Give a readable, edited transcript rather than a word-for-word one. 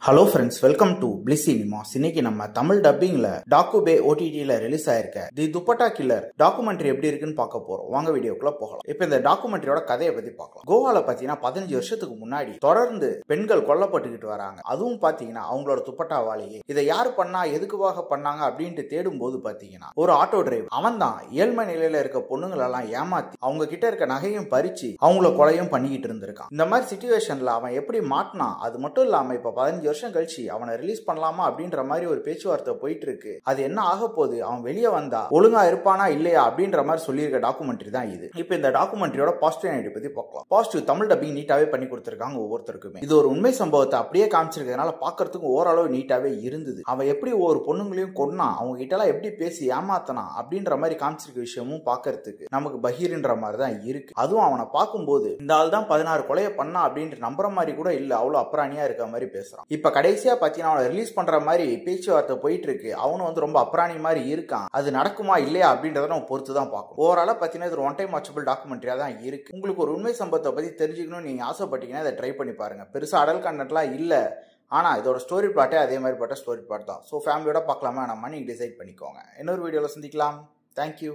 Hello friends, welcome to bliss cinemas. இன்னைக்கு நம்ம Tamil டப்பிங்ல dog பே OTT-ல release ஆயிருக்க தி துப்பட்டா கில்லர் டாக்குமெண்ட்ரி எப்படி இருக்குன்னு பார்க்க போறோம். வாங்க வீடியோக்குள்ள போகலாம். இப்போ இந்த டாக்குமெண்ட்ரியோட கதையை பத்தி பார்க்கலாம். கோவால பாத்தீங்கன்னா 15 வருஷத்துக்கு முன்னாடி தொடர்ந்து பெண்கள் கொல்லப்பட்டுக்கிட்டு வராங்க. அதுவும் பாத்தீங்கன்னா அவங்களோட துப்பட்டாவாலேயே. இதை யாரு பண்ணா, எதுக்குவாக பண்ணாங்க அப்படின்ட்டு தேடும் போது பாத்தீங்கன்னா ஒரு ஆட்டோ டிரைவர் அவன் தான் ஏழ்மை நிலையில இருக்க பொண்ணுங்களெல்லாம் ஏமாத்தி அவங்க கிட்ட இருக்க நகையும் பறிச்சு அவங்கள கொலையும் பண்ணிக்கிட்டு இருந்திருக்கான். இந்த மாதிரி சிச்சுவேஷன்ல அவன் எப்படி மாட்டினா, அது மட்டும் இல்லாம இப்ப 15 வருஷம் கழிச்சு அவனை ரிலீஸ் பண்ணலாமா அப்படின்ற மாதிரி ஒரு பேச்சுவார்த்தை போயிட்டு இருக்கு. அது என்ன ஆக போகுது, அவன் வெளியே வந்தா ஒழுங்கா இருப்பானா இல்லையா அப்படின்ற மாதிரி சொல்லியிருக்க டாக்குமெண்ட்ரி தான் இது. இப்போ இந்த டாக்குமெண்ட்ரியோட பாசிட்டிவ் ஐடி பத்தி பார்க்கலாம். பாசிட்டிவ், தமிழ் டப்பிங் நீட்டாவே பண்ணி கொடுத்திருக்காங்க ஒவ்வொருத்தருக்குமே. இது ஒரு உண்மை சம்பவத்தை அப்படியே காமிச்சிருக்கிறதுனால பாக்குறதுக்கு ஓரளவு நீட்டாவே இருந்தது. அவன் எப்படி ஒவ்வொரு பொண்ணுங்களையும் கொன்னா, அவங்க கிட்ட எல்லாம் எப்படி பேசி ஏமாத்தனா அப்படின்ற மாதிரி காமிச்சிருக்க விஷயமும் பாக்குறதுக்கு நமக்கு பகீர்ன்ற மாதிரி தான் இருக்கு. அதுவும் அவனை பார்க்கும்போது இந்த ஆள் தான் 16 கொலையை பண்ணா அப்படின்ட்டு நம்புற மாதிரி கூட இல்ல, அவ்வளவு அப்ராணியா இருக்க மாதிரி பேசுறான். இப்ப கடைசியா பாத்தீங்கன்னா அவனை ரிலீஸ் பண்ற மாதிரி பேச்சுவார்த்தை போயிட்டு இருக்கு. அவனும் வந்து ரொம்ப அப்ராணி மாதிரி இருக்கான். அது நடக்குமா இல்லையா அப்படின்றத நம்ம பொறுத்து தான் பார்க்கணும். ஓவராலா பாத்தீங்கன்னா இது ஒன் டைம் வாட்சபிள் டாக்குமெண்ட்ரியா தான் இருக்கு. உங்களுக்கு ஒரு உண்மை சம்பவத்தை பத்தி தெரிஞ்சுக்கணும்னு நீங்க ஆசைப்பட்டீங்கன்னா இதை ட்ரை பண்ணி பாருங்க. பெருசா அடல் கண்டென்ட்லாம் இல்ல, ஆனா இதோட ஸ்டோரி பிளாட்டே அதே மாதிரி பட்ட ஸ்டோரி பிளாட் தான். ஸோ ஃபேமிலியோட பார்க்கலாமா நம்ம நீங்க டிசைட் பண்ணிக்கோங்க. இன்னொரு வீடியோல சந்திக்கலாம். தேங்க்யூ.